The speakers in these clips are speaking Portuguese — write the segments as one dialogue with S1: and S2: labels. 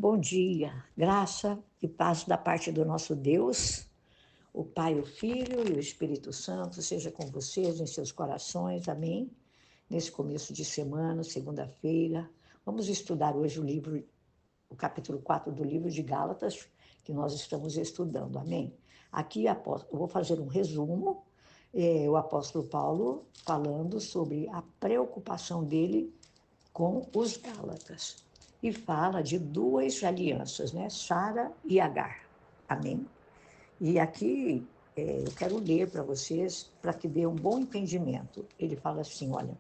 S1: Bom dia, graça e paz da parte do nosso Deus, o Pai, o Filho e o Espírito Santo, seja com vocês em seus corações, amém? Nesse começo de semana, segunda-feira, vamos estudar hoje o capítulo 4 do livro de Gálatas, que nós estamos estudando, amém? Aqui eu vou fazer um resumo, o apóstolo Paulo falando sobre a preocupação dele com os Gálatas. E fala de duas alianças, né? Sara e Agar. Amém? E aqui eu quero ler para vocês, para que dê um bom entendimento. Ele fala assim, olha,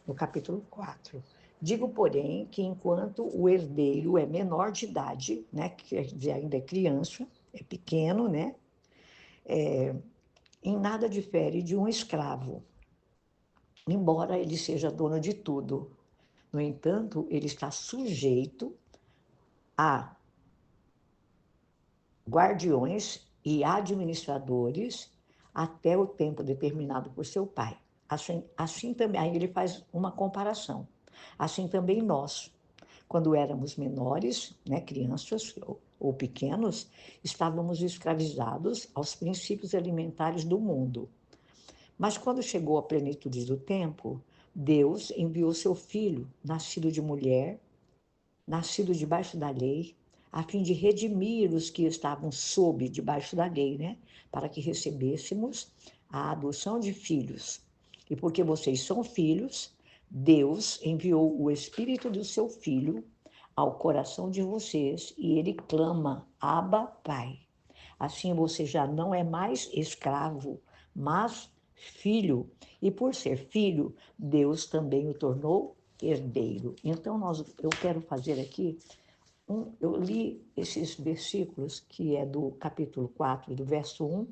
S1: no capítulo 4. Digo, porém, que enquanto o herdeiro é menor de idade, né? Que ainda é criança, é pequeno, né? Em nada difere de um escravo, embora ele seja dono de tudo. No entanto, ele está sujeito a guardiões e administradores até o tempo determinado por seu pai. Assim também, aí ele faz uma comparação. Assim também nós, quando éramos menores, né, crianças ou pequenos, estávamos escravizados aos princípios alimentares do mundo. Mas quando chegou a plenitude do tempo, Deus enviou seu filho, nascido de mulher, nascido debaixo da lei, a fim de redimir os que estavam debaixo da lei, né? Para que recebêssemos a adoção de filhos. E porque vocês são filhos, Deus enviou o Espírito do seu Filho ao coração de vocês e ele clama, Abba, Pai. Assim você já não é mais escravo, mas filho. E por ser filho, Deus também o tornou herdeiro. Então, eu quero fazer aqui, eu li esses versículos, que é do capítulo 4, do verso 1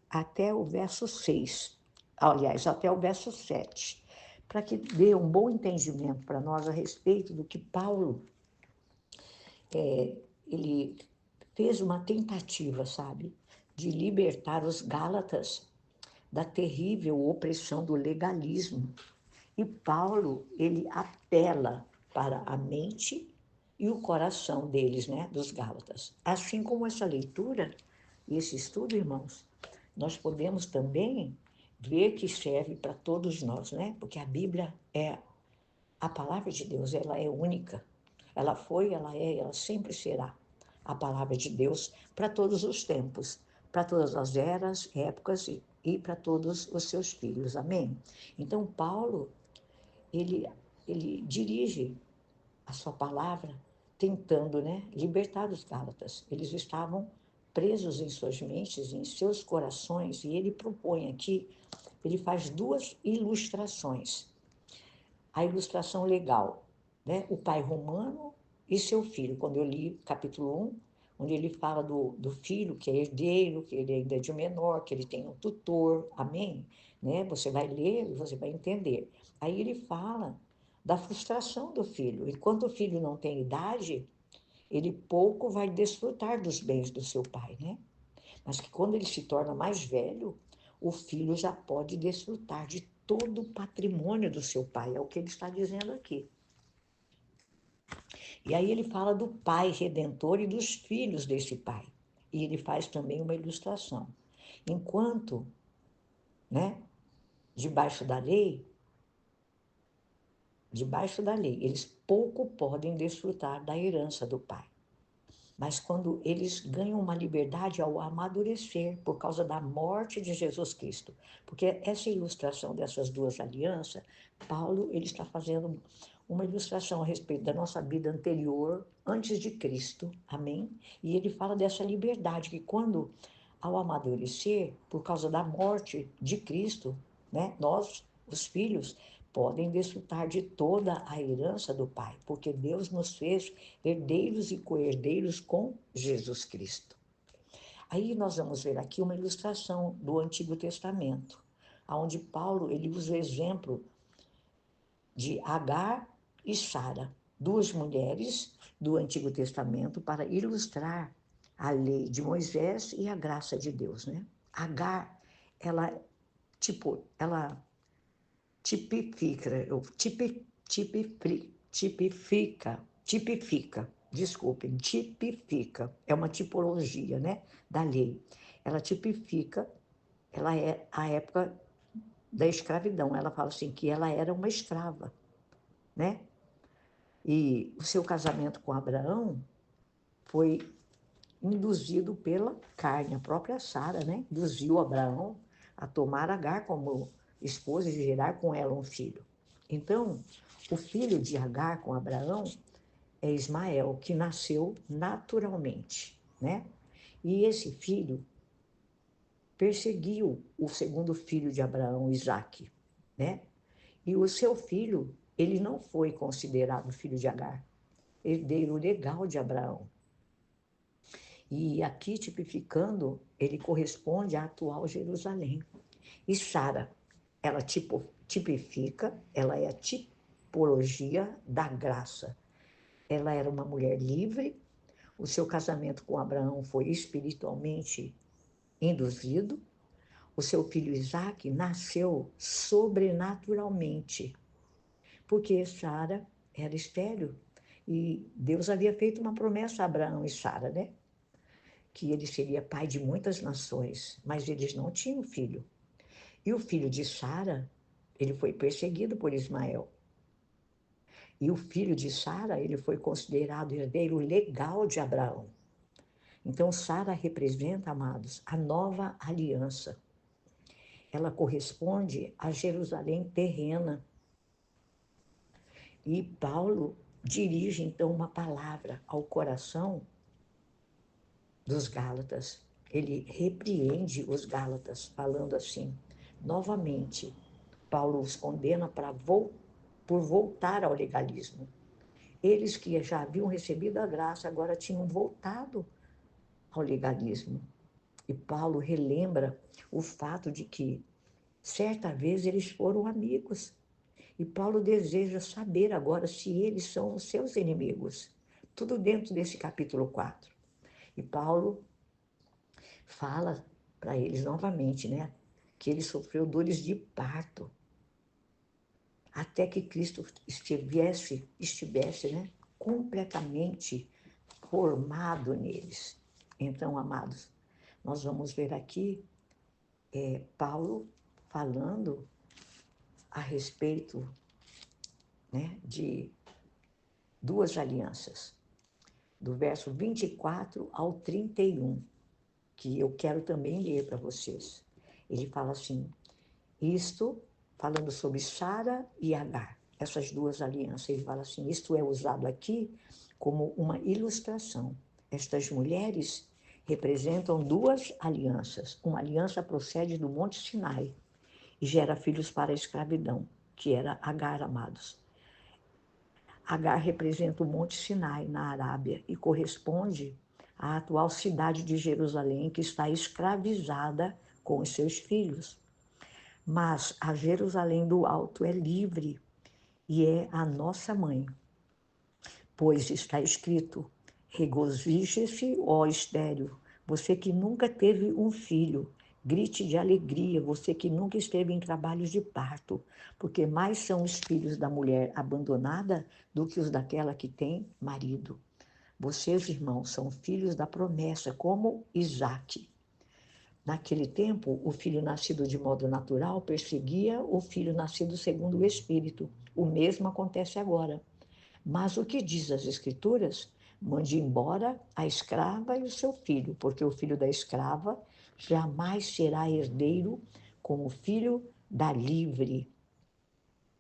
S1: até o verso 6, aliás, até o verso 7, para que dê um bom entendimento para nós a respeito do que Paulo, ele fez uma tentativa, sabe, de libertar os Gálatas da terrível opressão do legalismo. E Paulo, ele apela para a mente e o coração deles, né, dos Gálatas. Assim como essa leitura e esse estudo, irmãos, nós podemos também ver que serve para todos nós, né? Porque a Bíblia é a palavra de Deus, ela é única. Ela foi, ela é, ela sempre será a palavra de Deus para todos os tempos, para todas as eras, épocas e para todos os seus filhos. Amém? Então, Paulo, ele, ele dirige a sua palavra tentando, né, libertar os Gálatas. Eles estavam presos em suas mentes, em seus corações, e ele propõe aqui, ele faz duas ilustrações. A ilustração legal, né? O pai romano e seu filho. Quando eu li capítulo 1, onde ele fala do filho que é herdeiro, que ele ainda é de menor, que ele tem um tutor, amém? Né? Você vai ler e você vai entender. Aí ele fala da frustração do filho. Enquanto o filho não tem idade, ele pouco vai desfrutar dos bens do seu pai, né? Mas que quando ele se torna mais velho, o filho já pode desfrutar de todo o patrimônio do seu pai, é o que ele está dizendo aqui. E aí ele fala do pai redentor e dos filhos desse pai. E ele faz também uma ilustração. Enquanto, né, debaixo da lei, eles pouco podem desfrutar da herança do pai. Mas quando eles ganham uma liberdade ao amadurecer por causa da morte de Jesus Cristo. Porque essa ilustração dessas duas alianças, Paulo ele está fazendo uma ilustração a respeito da nossa vida anterior, antes de Cristo, amém? E ele fala dessa liberdade, que quando, ao amadurecer, por causa da morte de Cristo, né, nós, os filhos, podem desfrutar de toda a herança do Pai, porque Deus nos fez herdeiros e co-herdeiros com Jesus Cristo. Aí nós vamos ver aqui uma ilustração do Antigo Testamento, onde Paulo ele usa o exemplo de Agar e Sara, duas mulheres do Antigo Testamento, para ilustrar a lei de Moisés e a graça de Deus, né? Agar, ela tipifica, tipifica desculpem, tipifica, é uma tipologia, né, da lei. Ela tipifica, ela é a época da escravidão. Ela fala assim que ela era uma escrava, né? E o seu casamento com Abraão foi induzido pela carne. A própria Sara, né, induziu Abraão a tomar Agar como esposa e gerar com ela um filho. Então, o filho de Agar com Abraão é Ismael, que nasceu naturalmente, né? E esse filho perseguiu o segundo filho de Abraão, Isaque, né? E o seu filho, ele não foi considerado filho de Agar, herdeiro legal de Abraão. E aqui, tipificando, ele corresponde à atual Jerusalém. E Sara, ela tipifica, ela é a tipologia da graça. Ela era uma mulher livre, o seu casamento com Abraão foi espiritualmente induzido, o seu filho Isaque nasceu sobrenaturalmente, porque Sara era estéril e Deus havia feito uma promessa a Abraão e Sara, né? Que ele seria pai de muitas nações, mas eles não tinham filho. E o filho de Sara, ele foi perseguido por Ismael. E o filho de Sara, ele foi considerado herdeiro legal de Abraão. Então, Sara representa, amados, a nova aliança. Ela corresponde a Jerusalém terrena. E Paulo dirige, então, uma palavra ao coração dos Gálatas. Ele repreende os Gálatas, falando assim, novamente, Paulo os condena por voltar ao legalismo. Eles que já haviam recebido a graça, agora tinham voltado ao legalismo. E Paulo relembra o fato de que, certa vez, eles foram amigos. E Paulo deseja saber agora se eles são os seus inimigos. Tudo dentro desse capítulo 4. E Paulo fala para eles novamente, né, que ele sofreu dores de parto até que Cristo estivesse, né, completamente formado neles. Então, amados, nós vamos ver aqui Paulo falando a respeito, né, de duas alianças, do verso 24 ao 31, que eu quero também ler para vocês. Ele fala assim, isto, falando sobre Sara e Agar, essas duas alianças, ele fala assim, isto é usado aqui como uma ilustração. Estas mulheres representam duas alianças. Uma aliança procede do Monte Sinai e gera filhos para a escravidão, que era Agar, amados. Agar representa o Monte Sinai, na Arábia, e corresponde à atual cidade de Jerusalém, que está escravizada com os seus filhos. Mas a Jerusalém do Alto é livre e é a nossa mãe, pois está escrito, regozije-se, ó estéril, você que nunca teve um filho, grite de alegria, você que nunca esteve em trabalhos de parto, porque mais são os filhos da mulher abandonada do que os daquela que tem marido. Vocês, irmãos, são filhos da promessa, como Isaque. Naquele tempo, o filho nascido de modo natural perseguia o filho nascido segundo o Espírito. O mesmo acontece agora. Mas o que diz as Escrituras? Mande embora a escrava e o seu filho, porque o filho da escrava jamais será herdeiro com o filho da livre.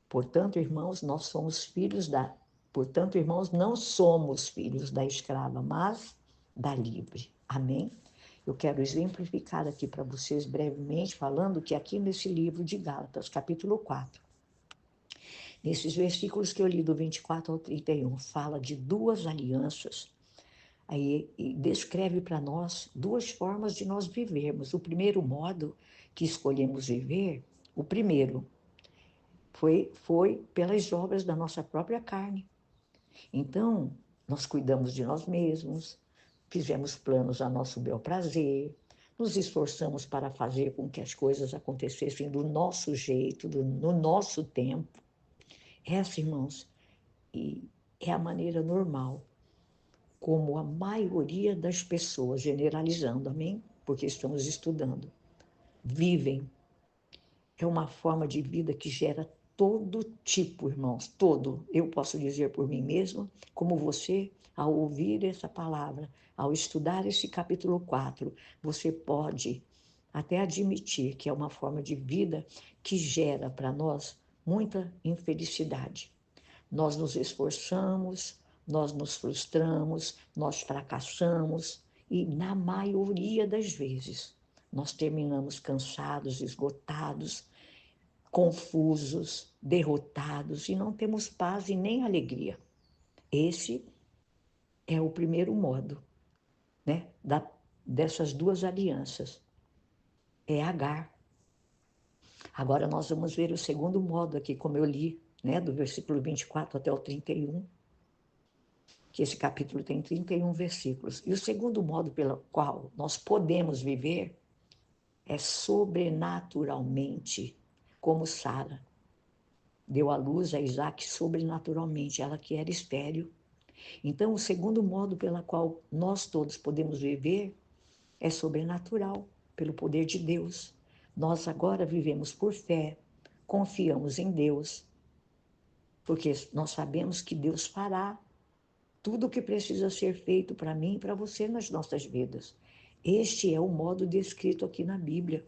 S1: Portanto, irmãos, nós somos filhos da... Portanto, irmãos, não somos filhos da escrava, mas da livre. Amém? Eu quero exemplificar aqui para vocês brevemente, falando que aqui nesse livro de Gálatas, capítulo 4, nesses versículos que eu li do 24 ao 31, fala de duas alianças, aí e descreve para nós duas formas de nós vivermos. O primeiro modo que escolhemos viver, o primeiro, foi pelas obras da nossa própria carne. Então, nós cuidamos de nós mesmos, fizemos planos a nosso bel prazer, nos esforçamos para fazer com que as coisas acontecessem do nosso jeito, no nosso tempo. Essa, irmãos, é a maneira normal como a maioria das pessoas, generalizando, amém? Porque estamos estudando, vivem. É uma forma de vida que gera todo tipo, irmãos, todo. Eu posso dizer por mim mesma, como você, ao ouvir essa palavra, ao estudar esse capítulo 4, você pode até admitir que é uma forma de vida que gera para nós muita infelicidade. Nós nos esforçamos, nós nos frustramos, nós fracassamos e, na maioria das vezes, nós terminamos cansados, esgotados, confusos, derrotados e não temos paz e nem alegria. Esse é o primeiro modo, né, dessas duas alianças. É Agar. Agora nós vamos ver o segundo modo aqui, como eu li, né, do versículo 24 até o 31, que esse capítulo tem 31 versículos. E o segundo modo pelo qual nós podemos viver é sobrenaturalmente, como Sara deu à luz a Isaac sobrenaturalmente, ela que era estéril. Então, o segundo modo pelo qual nós todos podemos viver é sobrenatural, pelo poder de Deus. Nós agora vivemos por fé, confiamos em Deus, porque nós sabemos que Deus fará tudo o que precisa ser feito para mim e para você nas nossas vidas. Este é o modo descrito aqui na Bíblia,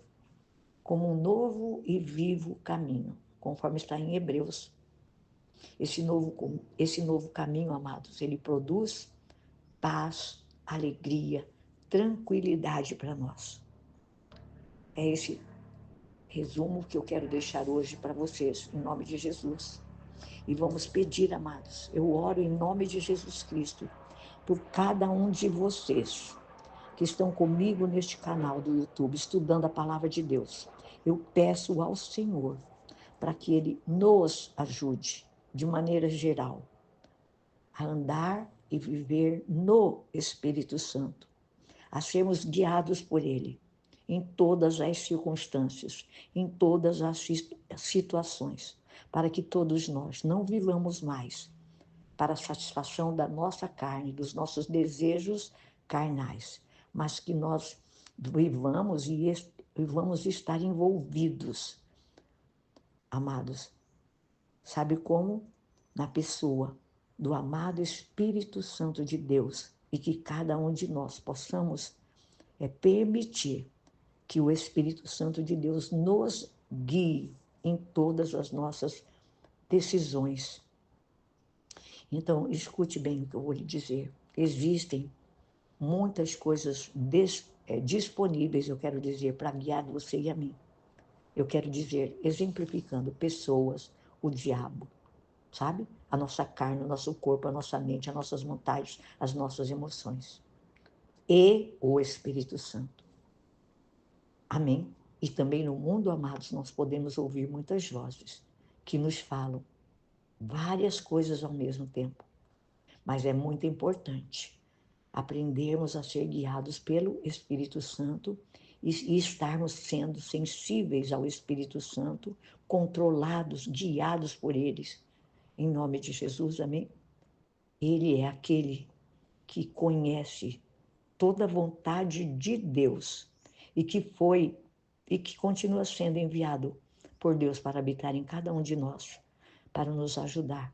S1: como um novo e vivo caminho, conforme está em Hebreus. Esse novo caminho, amados, ele produz paz, alegria, tranquilidade para nós. É esse resumo que eu quero deixar hoje para vocês, em nome de Jesus. E vamos pedir, amados, eu oro em nome de Jesus Cristo, por cada um de vocês que estão comigo neste canal do YouTube, estudando a palavra de Deus. Eu peço ao Senhor para que Ele nos ajude, de maneira geral, a andar e viver no Espírito Santo, a sermos guiados por Ele, em todas as circunstâncias, em todas as situações, para que todos nós não vivamos mais para a satisfação da nossa carne, dos nossos desejos carnais, mas que nós vivamos e vamos estar envolvidos, amados, sabe como? Na pessoa do amado Espírito Santo de Deus, e que cada um de nós possamos permitir que o Espírito Santo de Deus nos guie em todas as nossas decisões. Então, escute bem o que eu vou lhe dizer. Existem muitas coisas disponíveis, eu quero dizer, para guiar você e a mim. Eu quero dizer, exemplificando, pessoas, o diabo, sabe? A nossa carne, o nosso corpo, a nossa mente, as nossas vontades, as nossas emoções. E o Espírito Santo. Amém? E também no mundo, amados, nós podemos ouvir muitas vozes que nos falam várias coisas ao mesmo tempo. Mas é muito importante aprendermos a ser guiados pelo Espírito Santo e estarmos sendo sensíveis ao Espírito Santo, controlados, guiados por eles. Em nome de Jesus, amém? Ele é aquele que conhece toda a vontade de Deus e que foi e que continua sendo enviado por Deus para habitar em cada um de nós, para nos ajudar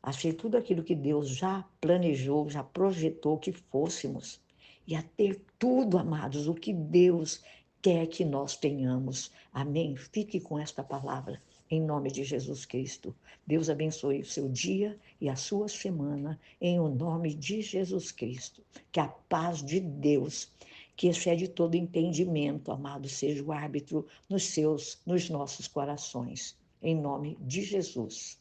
S1: a ser tudo aquilo que Deus já planejou, já projetou que fôssemos, e a ter tudo, amados, o que Deus quer que nós tenhamos. Amém? Fique com esta palavra, em nome de Jesus Cristo. Deus abençoe o seu dia e a sua semana, em o nome de Jesus Cristo. Que a paz de Deus, que excede todo entendimento, amado, seja o árbitro nos nossos corações. Em nome de Jesus.